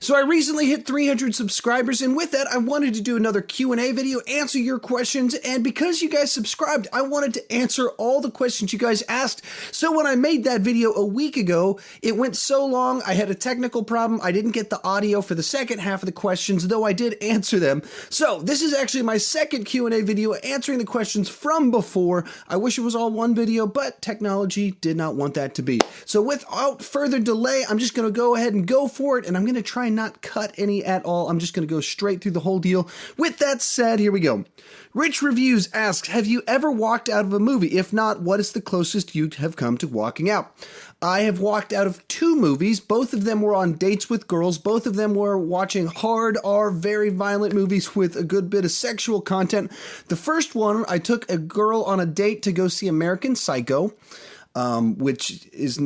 So I recently hit 300 subscribers, and with that, I wanted to do another Q&A video, answer your questions, and because you guys subscribed, I wanted to answer all the questions you guys asked. So when I made that video a week ago, it went so long, I had a technical problem, I didn't get the audio for the second half of the questions, though I did answer them. So this is actually my second Q&A video answering the questions from before. I wish it was all one video, but technology did not want that to be. So without further delay, I'm just going to go ahead and go for it, and I'm going to try and not cut any at all. I'm just going to go straight through the whole deal. With that said, here we go. Rich Reviews asks, have you ever walked out of a movie? If not, what is the closest you have come to walking out? I have walked out of 2 movies. Both of them were on dates with girls. Both of them were watching hard R, very violent movies with a good bit of sexual content. The first one, I took a girl on a date to go see American Psycho, which is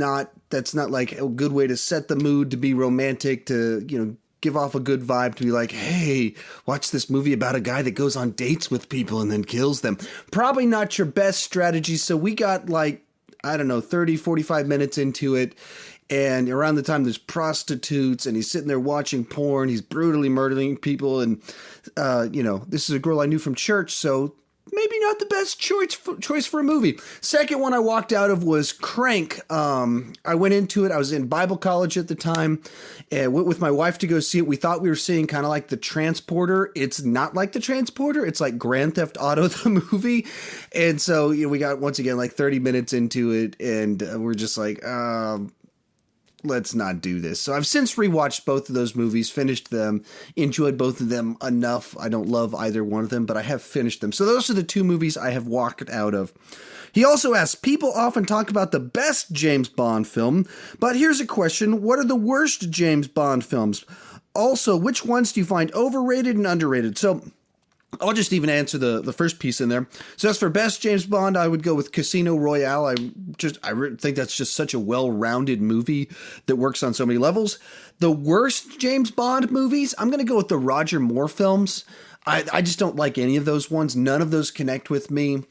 that's not like a good way to set the mood, to be romantic, to, give off a good vibe, to be like, hey, watch this movie about a guy that goes on dates with people and then kills them. Probably not your best strategy. So we got 30, 45 minutes into it. And around the time there's prostitutes and he's sitting there watching porn, he's brutally murdering people. And, this is a girl I knew from church. So maybe not the best choice for a movie. Second one I walked out of was Crank. I went into it. I was in Bible college at the time and went with my wife to go see it. We thought we were seeing kind of like The Transporter. It's not like The Transporter. It's like Grand Theft Auto, the movie. And so, we got, once again, 30 minutes into it and we're just like, let's not do this. So I've since rewatched both of those movies, finished them, enjoyed both of them enough. I don't love either one of them, but I have finished them. So those are the 2 movies I have walked out of. He also asks, people often talk about the best James Bond film, but here's a question. What are the worst James Bond films? Also, which ones do you find overrated and underrated? So I'll just even answer the first piece in there. So as for best James Bond, I would go with Casino Royale. I think that's just such a well-rounded movie that works on so many levels. The worst James Bond movies, I'm going to go with the Roger Moore films. I just don't like any of those ones. None of those connect with me.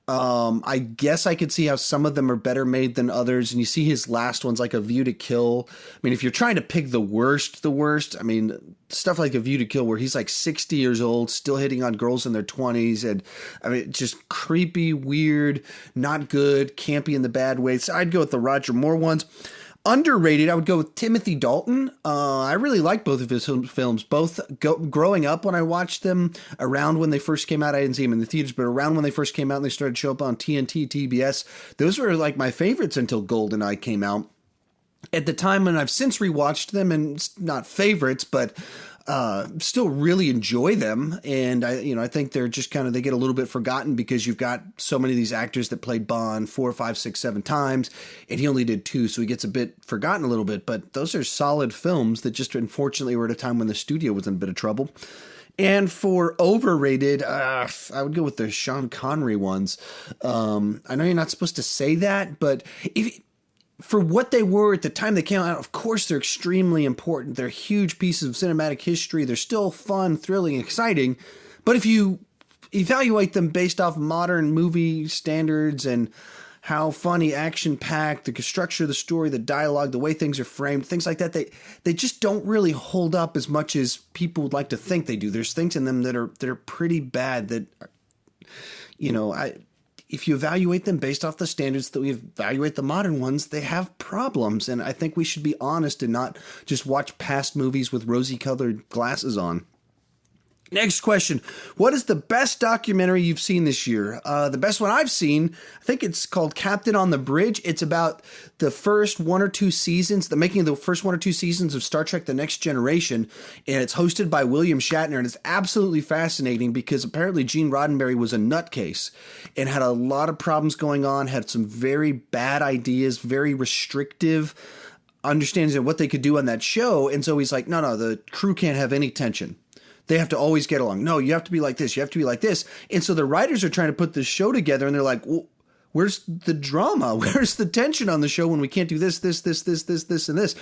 I guess I could see how some of them are better made than others. And you see his last ones, like A View to Kill. I mean, if you're trying to pick the worst, I mean, stuff like A View to Kill, where he's 60 years old, still hitting on girls in their 20s. And I mean, just creepy, weird, not good, campy in the bad way. So I'd go with the Roger Moore ones. Underrated, I would go with Timothy Dalton. I really like both of his films. Both growing up when I watched them, around when they first came out, I didn't see them in the theaters, but around when they first came out and they started to show up on TNT, TBS, those were my favorites until GoldenEye came out. At the time, and I've since rewatched them, and it's not favorites, but still really enjoy them. And I think they're just they get a little bit forgotten because you've got so many of these actors that played Bond 4, 5, 6, 7 times, and he only did 2, so he gets a bit forgotten a little bit. But those are solid films that just unfortunately were at a time when the studio was in a bit of trouble. And for overrated, I would go with the Sean Connery ones. I know you're not supposed to say that, but for what they were at the time they came out, of course, they're extremely important. They're huge pieces of cinematic history. They're still fun, thrilling, exciting. But if you evaluate them based off modern movie standards and how funny, action-packed, the structure of the story, the dialogue, the way things are framed, things like that, they just don't really hold up as much as people would like to think they do. There's things in them that are pretty bad that, if you evaluate them based off the standards that we evaluate the modern ones, they have problems. And I think we should be honest and not just watch past movies with rosy-colored glasses on. Next question. What is the best documentary you've seen this year? The best one I've seen, I think it's called Captain on the Bridge. It's about the first 1 or 2 seasons, the making of the first 1 or 2 seasons of Star Trek The Next Generation. And it's hosted by William Shatner. And it's absolutely fascinating because apparently Gene Roddenberry was a nutcase and had a lot of problems going on, had some very bad ideas, very restrictive understandings of what they could do on that show. And so he's like, no, the crew can't have any tension. They have to always get along. No, you have to be like this. You have to be like this. And so the writers are trying to put this show together and they're like, well, where's the drama? Where's the tension on the show when we can't do this, and this?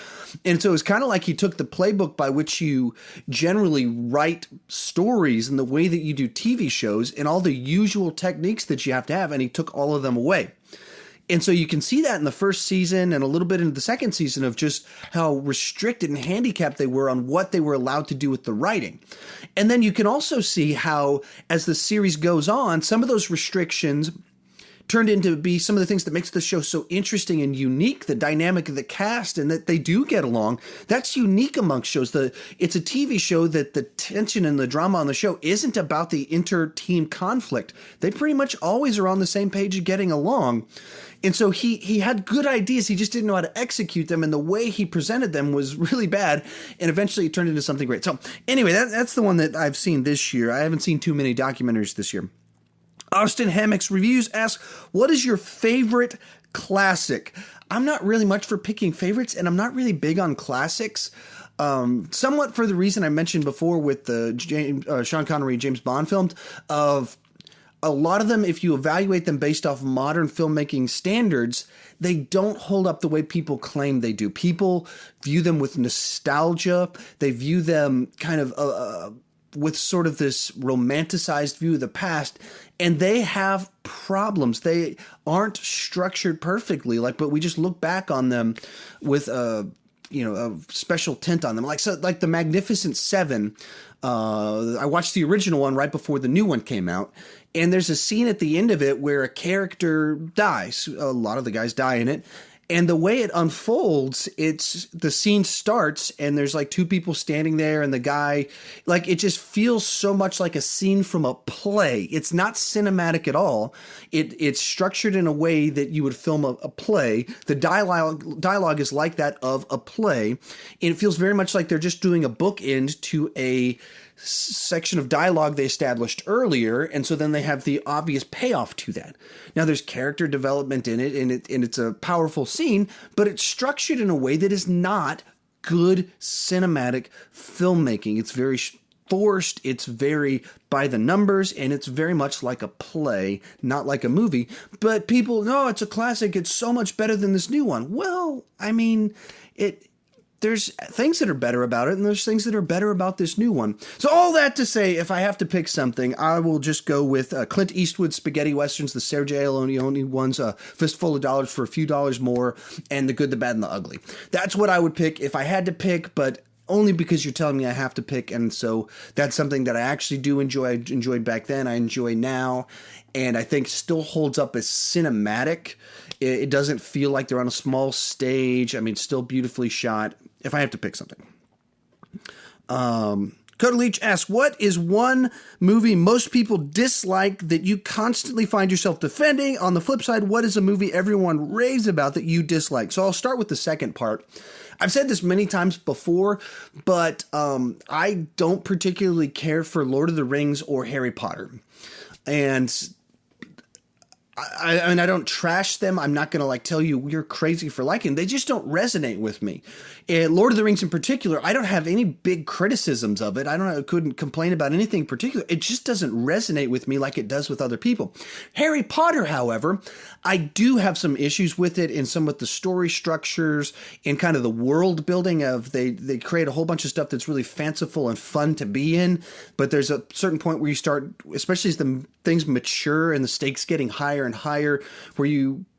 And so it's kind of like he took the playbook by which you generally write stories and the way that you do TV shows and all the usual techniques that you have to have, and he took all of them away. And so you can see that in the first season and a little bit into the second season of just how restricted and handicapped they were on what they were allowed to do with the writing. And then you can also see how, as the series goes on, some of those restrictions turned into be some of the things that makes the show so interesting and unique, the dynamic of the cast and that they do get along. That's unique amongst shows. It's a TV show that the tension and the drama on the show isn't about the inter-team conflict. They pretty much always are on the same page and getting along. And so he had good ideas. He just didn't know how to execute them. And the way he presented them was really bad. And eventually it turned into something great. So anyway, that's the one that I've seen this year. I haven't seen too many documentaries this year. Austin Hammack's Reviews asks, what is your favorite classic? I'm not really much for picking favorites, and I'm not really big on classics. Somewhat for the reason I mentioned before with the Sean Connery James Bond films, of a lot of them, if you evaluate them based off modern filmmaking standards, they don't hold up the way people claim they do. People view them with nostalgia. They view them kind of with sort of this romanticized view of the past, and they have problems. They aren't structured perfectly, but we just look back on them with a special tint on them. Like the Magnificent Seven. I watched the original one right before the new one came out, and there's a scene at the end of it where a character dies. A lot of the guys die in it. And the way it unfolds, the scene starts and there's like two people standing there and the guy, it just feels so much like a scene from a play. It's not cinematic at all. It's structured in a way that you would film a play. The dialogue is like that of a play. And it feels very much like they're just doing a bookend to a section of dialogue they established earlier, and so then they have the obvious payoff to that. Now there's character development in it, and it's a powerful scene, but it's structured in a way that is not good cinematic filmmaking. It's very forced, it's very by the numbers, and it's very much like a play, not like a movie. But people, no, it's a classic, it's so much better than this new one. Well, I mean, there's things that are better about it, and there's things that are better about this new one. So all that to say, if I have to pick something, I will just go with Clint Eastwood spaghetti westerns, the Sergio Leone ones, Fistful of Dollars for a Few Dollars More, and The Good, the Bad, and the Ugly. That's what I would pick if I had to pick, but only because you're telling me I have to pick, and so that's something that I actually do enjoy. I enjoyed back then, I enjoy now, and I think still holds up as cinematic. It doesn't feel like they're on a small stage. I mean, still beautifully shot. If I have to pick something. CODY LEACH asks, what is one movie most people dislike that you constantly find yourself defending? On the flip side, what is a movie everyone raves about that you dislike? So I'll start with the second part. I've said this many times before, but I don't particularly care for Lord of the Rings or Harry Potter. And I mean, I don't trash them. I'm not going to tell you you're crazy for liking them. They just don't resonate with me. And Lord of the Rings in particular, I don't have any big criticisms of it. I couldn't complain about anything in particular. It just doesn't resonate with me like it does with other people. Harry Potter, however, I do have some issues with it in some of the story structures and kind of the world building of they create a whole bunch of stuff that's really fanciful and fun to be in. But there's a certain point where you start, especially as the things mature and the stakes getting higher and higher, where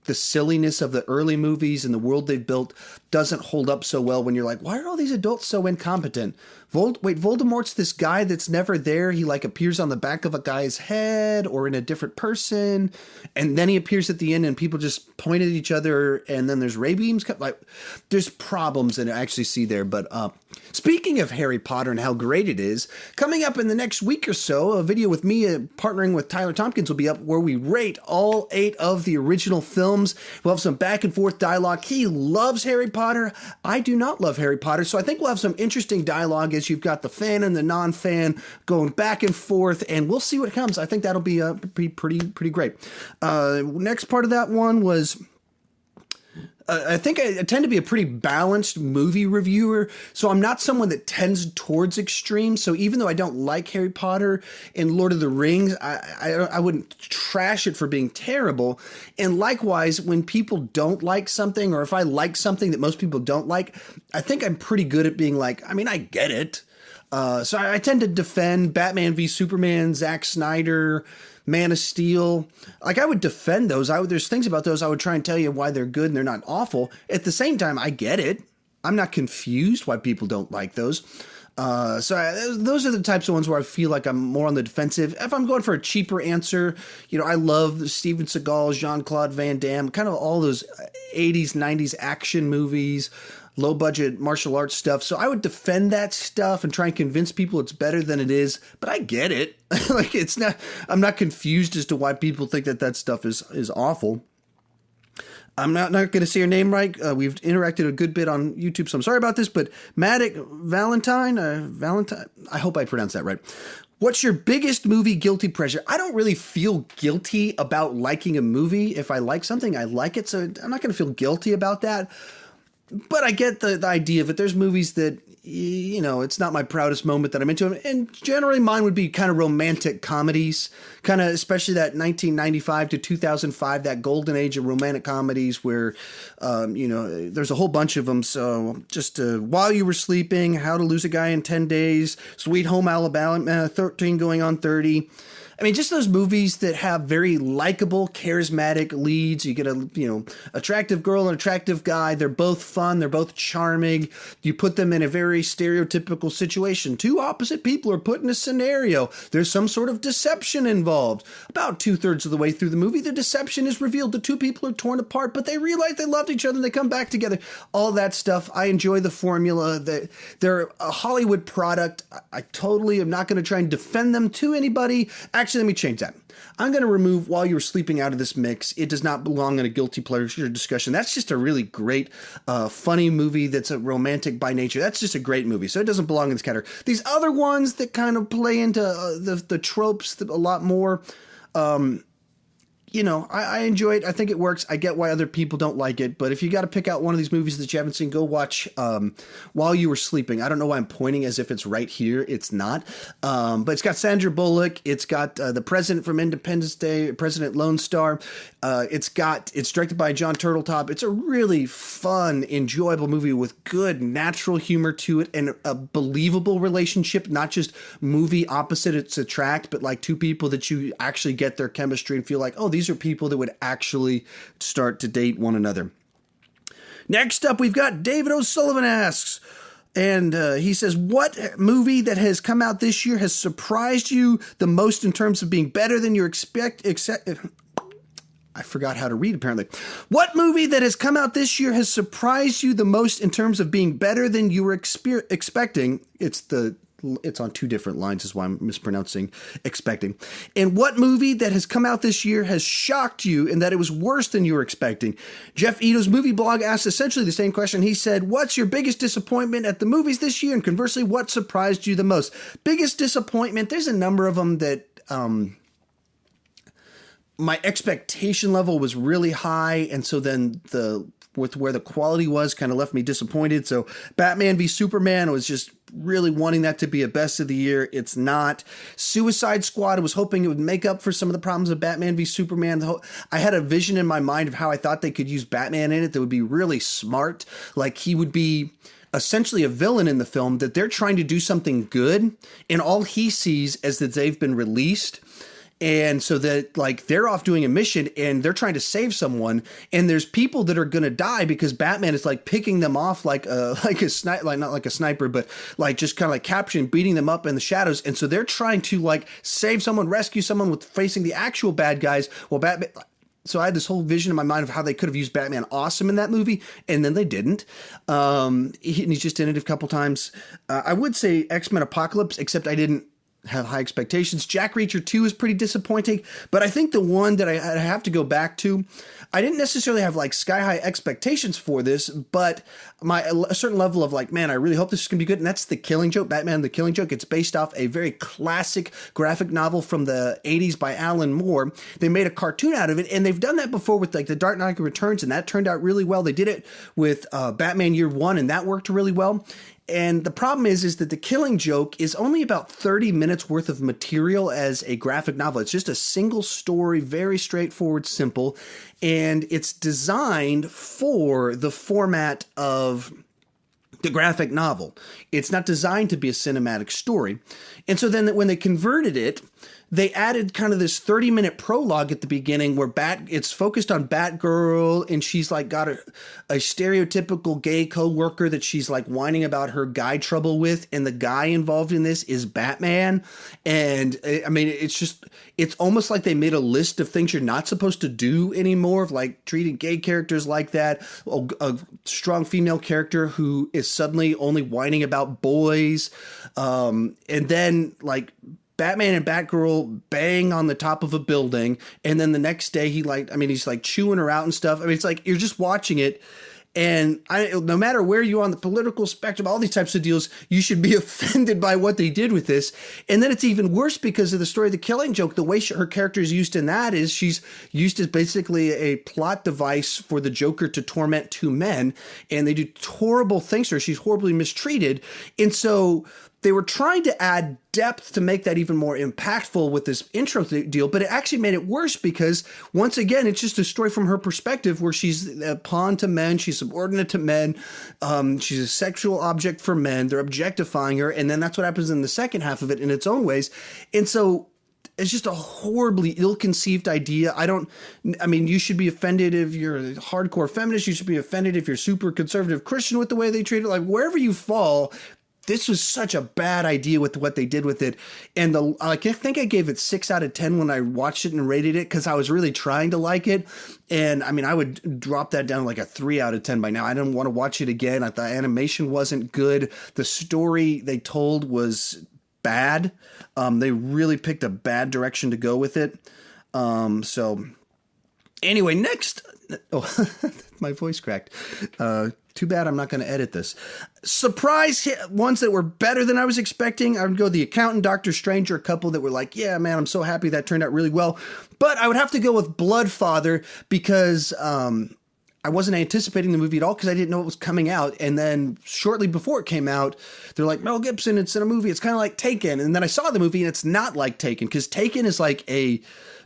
the silliness of the early movies and the world they've built doesn't hold up so well when you're like, why are all these adults so incompetent? Voldemort's this guy that's never there. He appears on the back of a guy's head or in a different person. And then he appears at the end and people just point at each other. And then there's ray beams. There's problems that I actually see there. But speaking of Harry Potter and how great it is, coming up in the next week or so, a video with me partnering with Tyler Tompkins will be up where we rate all 8 of the original films. We'll have some back and forth dialogue. He loves Harry Potter. I do not love Harry Potter. So I think we'll have some interesting dialogue as you've got the fan and the non-fan going back and forth, and we'll see what comes. I think that'll be pretty great. Next part of that one was I think I tend to be a pretty balanced movie reviewer, so I'm not someone that tends towards extremes. So even though I don't like Harry Potter and Lord of the Rings, I wouldn't trash it for being terrible. And likewise, when people don't like something, or if I like something that most people don't like, I think I'm pretty good at being like, I mean, I get it. So I tend to defend Batman v Superman, Zack Snyder, Man of Steel. Like, I would defend those. There's things about those I would try and tell you why they're good and they're not awful. At the same time, I get it. I'm not confused why people don't like those. Those are the types of ones where I feel like I'm more on the defensive. If I'm going for a cheaper answer, I love Steven Seagal, Jean-Claude Van Damme, kind of all those 80s, 90s action movies, low budget martial arts stuff. So I would defend that stuff and try and convince people it's better than it is. But I get it. Like, I'm not confused as to why people think that stuff is awful. I'm not going to say your name right. We've interacted a good bit on YouTube, so I'm sorry about this. But Matic Valentan, I hope I pronounced that right. What's your biggest movie guilty pleasure? I don't really feel guilty about liking a movie. If I like something, I like it. So I'm not going to feel guilty about that. But I get the idea of it. There's movies that, it's not my proudest moment that I'm into. And generally mine would be kind of romantic comedies, kind of especially that 1995 to 2005, that golden age of romantic comedies where, there's a whole bunch of them. So just While You Were Sleeping, How to Lose a Guy in 10 Days, Sweet Home Alabama, 13 Going on 30. I mean, just those movies that have very likable, charismatic leads. You get a, attractive girl and attractive guy. They're both fun. They're both charming. You put them in a very stereotypical situation. Two opposite people are put in a scenario. There's some sort of deception involved. About 2/3 of the way through the movie, the deception is revealed. The two people are torn apart, but they realize they loved each other and they come back together. All that stuff. I enjoy the formula. They're a Hollywood product. I totally am not going to try and defend them to anybody. Actually, let me change that. I'm going to remove While You Were Sleeping out of this mix. It does not belong in a guilty pleasure discussion. That's just a really great, funny movie that's a romantic by nature. That's just a great movie. So it doesn't belong in this category. These other ones that kind of play into the tropes a lot more, I enjoy it. I think it works. I get why other people don't like it. But if you got to pick out one of these movies that you haven't seen, go watch While You Were Sleeping. I don't know why I'm pointing as if it's right here. It's not. But it's got Sandra Bullock. It's got the president from Independence Day, President Lone Star. It's directed by John Turteltaub. It's a really fun, enjoyable movie with good natural humor to it and a believable relationship, not just movie opposites attract, but like two people that you actually get their chemistry and feel like, oh, these are people that would actually start to date one another. Next up, we've got David O'Sullivan asks, and he says, what movie that has come out this year has surprised you the most in terms of being better than you I forgot how to read, apparently. What movie that has come out this year has surprised you the most in terms of being better than you were expecting? It's on two different lines, is why I'm mispronouncing expecting. And what movie that has come out this year has shocked you in that it was worse than you were expecting? Jeffito's movie blog asked essentially the same question. He said, what's your biggest disappointment at the movies this year? And conversely, what surprised you the most? Biggest disappointment, there's a number of them that my expectation level was really high, and so then with where the quality was kind of left me disappointed. So Batman v Superman was just really wanting that to be a best of the year. It's not. Suicide Squad, I was hoping it would make up for some of the problems of Batman v Superman. I had a vision in my mind of how I thought they could use Batman in it that would be really smart. Like, he would be essentially a villain in the film, that they're trying to do something good, and all he sees is that they've been released. And so that, like, they're off doing a mission and they're trying to save someone, and there's people that are going to die because Batman is like picking them off like a sniper, like not like a sniper, but like just kind of like capturing, beating them up in the shadows. And so they're trying to like save someone, rescue someone with facing the actual bad guys. Well, Batman. So I had this whole vision in my mind of how they could have used Batman awesome in that movie, and then they didn't. He's just in it a couple times. I would say X-Men Apocalypse, except I didn't have high expectations. Jack Reacher 2 is pretty disappointing, but I think the one that I have to go back to, I didn't necessarily have like sky high expectations for this, but a certain level of like, man, I really hope this is going to be good. And that's The Killing Joke, Batman The Killing Joke. It's based off a very classic graphic novel from the 80s by Alan Moore. They made a cartoon out of it, and they've done that before with like The Dark Knight Returns, and that turned out really well. They did it with Batman Year One, and that worked really well. And the problem is that The Killing Joke is only about 30 minutes worth of material as a graphic novel. It's just a single story, very straightforward, simple, and it's designed for the format of the graphic novel. It's not designed to be a cinematic story. And so then when they converted it, they added kind of this 30-minute prologue at the beginning where it's focused on Batgirl, and she's like got a stereotypical gay coworker that she's like whining about her guy trouble with, and the guy involved in this is Batman. And I mean, it's almost like they made a list of things you're not supposed to do anymore, of like treating gay characters like that, a strong female character who is suddenly only whining about boys, and then like Batman and Batgirl bang on the top of a building, and then the next day he's like chewing her out and stuff. I mean, it's like you're just watching it, and no matter where you are on the political spectrum, all these types of deals, you should be offended by what they did with this. And then it's even worse because of the story of The Killing Joke. The way her character is used in that is she's used as basically a plot device for the Joker to torment two men, and they do horrible things to her. She's horribly mistreated, and so they were trying to add depth to make that even more impactful with this intro deal, but it actually made it worse because, once again, it's just a story from her perspective where she's a pawn to men, she's subordinate to men, she's a sexual object for men, they're objectifying her, and then that's what happens in the second half of it in its own ways. And so it's just a horribly ill-conceived idea. I mean, you should be offended if you're a hardcore feminist, you should be offended if you're super conservative Christian with the way they treat it, like wherever you fall. This was such a bad idea with what they did with it. And I think I gave it 6 out of 10 when I watched it and rated it because I was really trying to like it. And I mean, I would drop that down like a 3 out of 10 by now. I didn't want to watch it again. I thought animation wasn't good. The story they told was bad. They really picked a bad direction to go with it. So anyway, next. Oh, my voice cracked. Too bad I'm not going to edit this. Surprise ones that were better than I was expecting. I would go The Accountant, Doctor Stranger, a couple that were like, yeah, man, I'm so happy that turned out really well. But I would have to go with Bloodfather because I wasn't anticipating the movie at all because I didn't know it was coming out. And then shortly before it came out, they're like, Mel Gibson, it's in a movie. It's kind of like Taken. And then I saw the movie and it's not like Taken because Taken is like a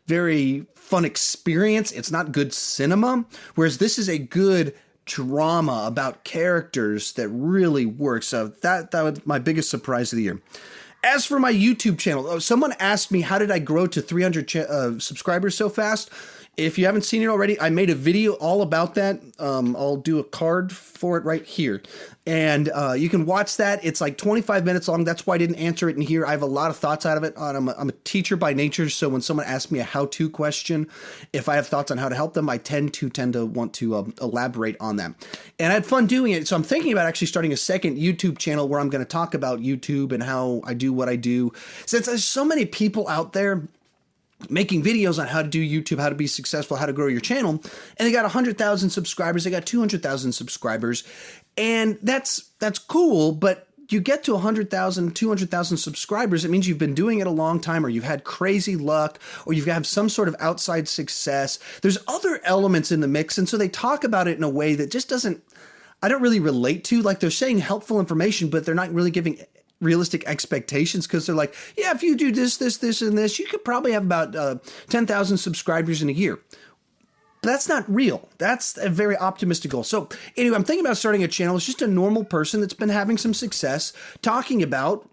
very fun experience. It's not good cinema, whereas this is a good drama about characters that really works. So that was my biggest surprise of the year. As for my YouTube channel, someone asked me, how did I grow to 300 subscribers so fast? If you haven't seen it already, I made a video all about that. I'll do a card for it right here. And you can watch that. It's like 25 minutes long. That's why I didn't answer it in here. I have a lot of thoughts out of it. I'm a teacher by nature, so when someone asks me a how-to question, if I have thoughts on how to help them, I tend to want to elaborate on that. And I had fun doing it, so I'm thinking about actually starting a second YouTube channel where I'm going to talk about YouTube and how I do what I do. Since there's so many people out there making videos on how to do YouTube, how to be successful, how to grow your channel, and they got 100,000 subscribers, they got 200,000 subscribers, and that's cool, but you get to 100,000, 200,000 subscribers, it means you've been doing it a long time, or you've had crazy luck, or you've had some sort of outside success. There's other elements in the mix, and so they talk about it in a way that just I don't really relate to. Like, they're saying helpful information, but they're not really giving realistic expectations, because they're like, yeah, if you do this, and this, you could probably have about 10,000 subscribers in a year. But that's not real. That's a very optimistic goal. So anyway, I'm thinking about starting a channel. It's just a normal person that's been having some success talking about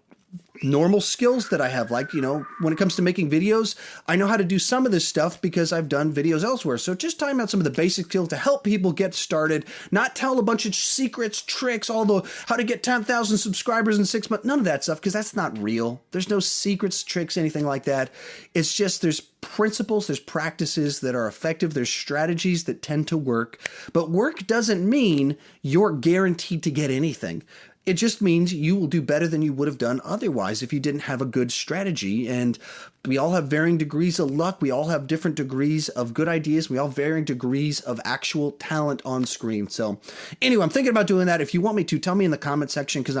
normal skills that I have. Like, when it comes to making videos, I know how to do some of this stuff because I've done videos elsewhere. So just talking about some of the basic skills to help people get started, not tell a bunch of secrets, tricks, how to get 10,000 subscribers in 6 months, none of that stuff, because that's not real. There's no secrets, tricks, anything like that. It's just, there's principles, there's practices that are effective, there's strategies that tend to work, but work doesn't mean you're guaranteed to get anything. It just means you will do better than you would have done otherwise if you didn't have a good strategy. And we all have varying degrees of luck. We all have different degrees of good ideas. We all have varying degrees of actual talent on screen. So anyway, I'm thinking about doing that. If you want me to, tell me in the comment section, because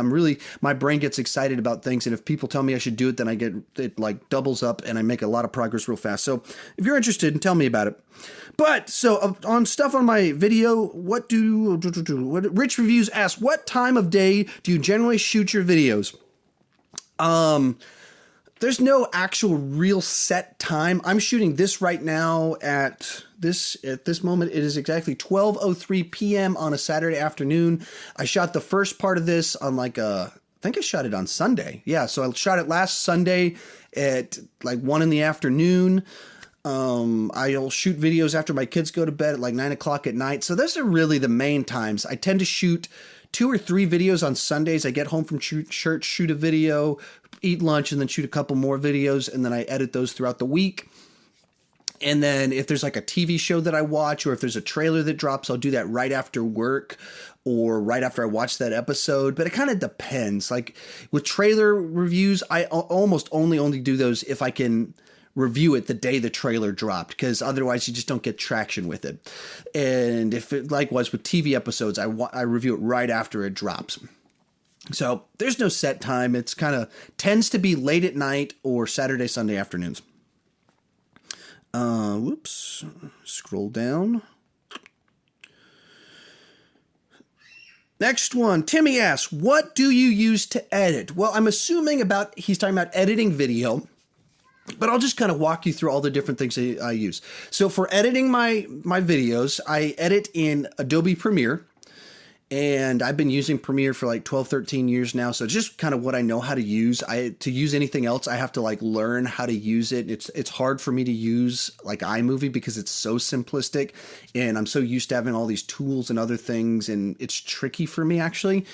my brain gets excited about things. And if people tell me I should do it, then it like doubles up and I make a lot of progress real fast. So if you're interested, tell me about it. But so on stuff on my video, what Rich Reviews asks, what time of day do you generally shoot your videos? there's no actual real set time. I'm shooting this right now at this moment. It is exactly 12:03 p.m. on a Saturday afternoon. I shot the first part of this on I think I shot it on Sunday. Yeah, so I shot it last Sunday at 1 in the afternoon. I'll shoot videos after my kids go to bed at 9 o'clock at night. So those are really the main times. I tend to shoot 2 or 3 videos on Sundays. I get home from church, shoot a video, eat lunch, and then shoot a couple more videos, and then I edit those throughout the week. And then if there's a TV show that I watch, or if there's a trailer that drops, I'll do that right after work or right after I watch that episode. But it kind of depends. With trailer reviews, I almost only do those if I can review it the day the trailer dropped, because otherwise you just don't get traction with it. And likewise with TV episodes, I review it right after it drops. So there's no set time. It's tends to be late at night or Saturday, Sunday afternoons. Whoops. Scroll down. Next one. Timmy asks, what do you use to edit? Well, I'm assuming he's talking about editing video, but I'll just walk you through all the different things I use. So for editing my videos, I edit in Adobe Premiere. And I've been using Premiere for 12, 13 years now. So just what I know how to use. To use anything else, I have to learn how to use it. It's hard for me to use iMovie because it's so simplistic. And I'm so used to having all these tools and other things. And it's tricky for me, actually.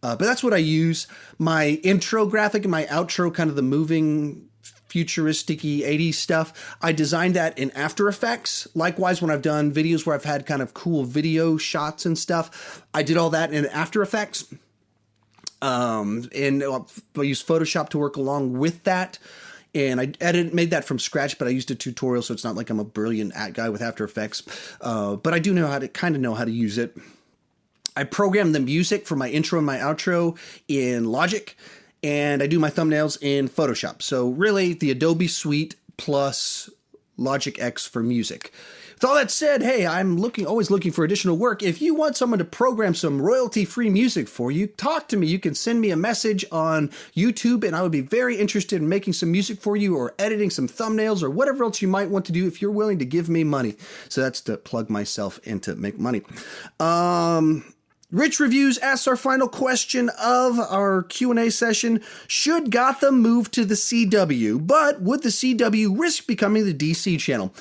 But that's what I use. My intro graphic and my outro, the moving futuristic-y 80s stuff, I designed that in After Effects. Likewise, when I've done videos where I've had cool video shots and stuff, I did all that in After Effects. And I use Photoshop to work along with that. And I made that from scratch, but I used a tutorial, so it's not like I'm a brilliant guy with After Effects. But I do know how to use it. I program the music for my intro and my outro in Logic. And I do my thumbnails in Photoshop. So really, the Adobe suite plus Logic X for music. With all that said, hey, I'm always looking for additional work. If you want someone to program some royalty-free music for you, talk to me. You can send me a message on YouTube, and I would be very interested in making some music for you or editing some thumbnails or whatever else you might want to do if you're willing to give me money. So that's to plug myself and to make money. Rich Reviews asks our final question of our Q&A session. Should Gotham move to the CW, but would the CW risk becoming the DC channel?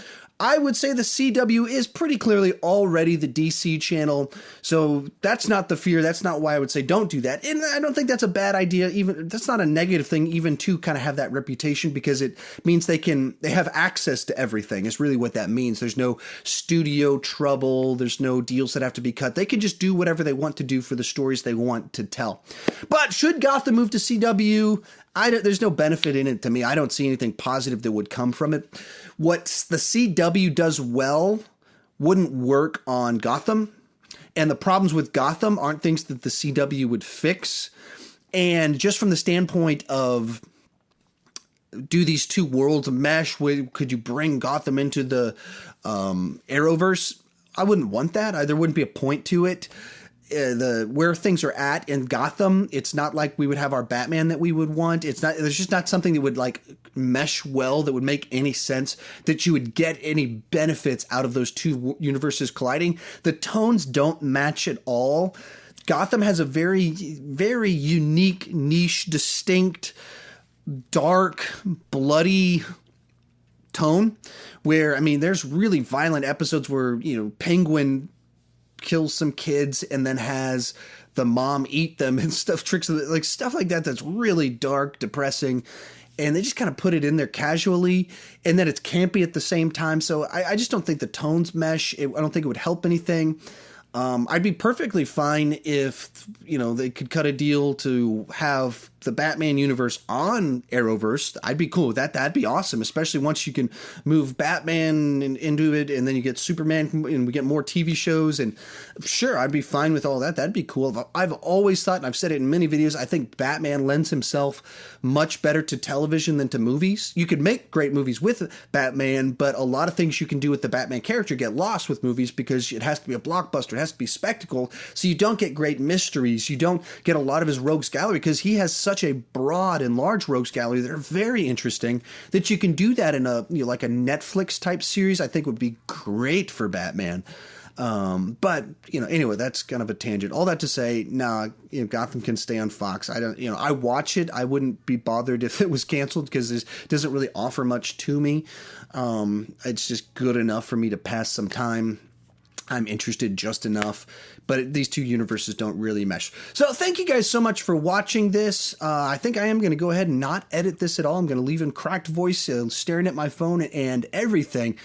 I would say the CW is pretty clearly already the DC channel, so that's not the fear. That's not why I would say don't do that. And I don't think that's a bad idea. Even that's not a negative thing, even to have that reputation, because it means they have access to everything. Is really what that means. There's no studio trouble. There's no deals that have to be cut. They can just do whatever they want to do for the stories they want to tell. But should Gotham move to CW? There's no benefit in it to me. I don't see anything positive that would come from it. What the CW does well wouldn't work on Gotham. And the problems with Gotham aren't things that the CW would fix. And just from the standpoint of, do these two worlds mesh? Could you bring Gotham into the Arrowverse? I wouldn't want that. There wouldn't be a point to it. Where things are at in Gotham, it's not like we would have our Batman that we would want. There's just not something that would mesh well, that would make any sense, that you would get any benefits out of those two universes colliding. The tones don't match at all. Gotham has a very, very unique, niche, distinct, dark, bloody tone where, there's really violent episodes where, Penguin kills some kids and then has the mom eat them and stuff like that. That's really dark, depressing. And they just put it in there casually, and then it's campy at the same time. So I just don't think the tones mesh. I don't think it would help anything. I'd be perfectly fine if, they could cut a deal to have the Batman universe on Arrowverse. I'd be cool with that. That'd be awesome, especially once you can move Batman into it, and then you get Superman, and we get more TV shows. And sure, I'd be fine with all that. That'd be cool. I've always thought, and I've said it in many videos, I think Batman lends himself much better to television than to movies. You could make great movies with Batman, but a lot of things you can do with the Batman character get lost with movies because it has to be a blockbuster. It has to be spectacle. So you don't get great mysteries. You don't get a lot of his rogues gallery because he has such a broad and large rogues gallery that are very interesting that you can do that in a, you know, like a Netflix type series. I think would be great for Batman. But, you know, anyway, that's kind of a tangent. All that to say, nah, you know, Gotham can stay on Fox. I don't, you know, I watch it. I wouldn't be bothered if it was canceled because it doesn't really offer much to me. It's just good enough for me to pass some time. I'm interested just enough, but these two universes don't really mesh. So thank you guys so much for watching this. I think I am going to go ahead and not edit this at all. I'm going to leave in cracked voice, staring at my phone and everything.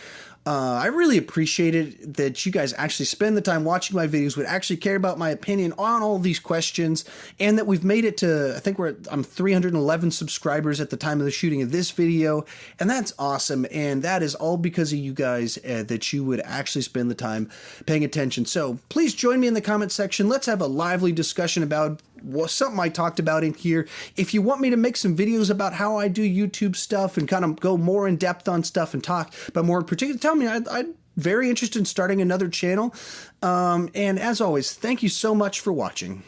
I really appreciated that you guys actually spend the time watching my videos, would actually care about my opinion on all these questions, and that we've made it to, I think I'm 311 subscribers at the time of the shooting of this video, and that's awesome, and that is all because of you guys, that you would actually spend the time paying attention. So please join me in the comment section. Let's have a lively discussion about something I talked about in here. If you want me to make some videos about how I do YouTube stuff and kind of go more in depth on stuff and talk, but more in particular, tell me. I'm very interested in starting another channel. And as always, thank you so much for watching.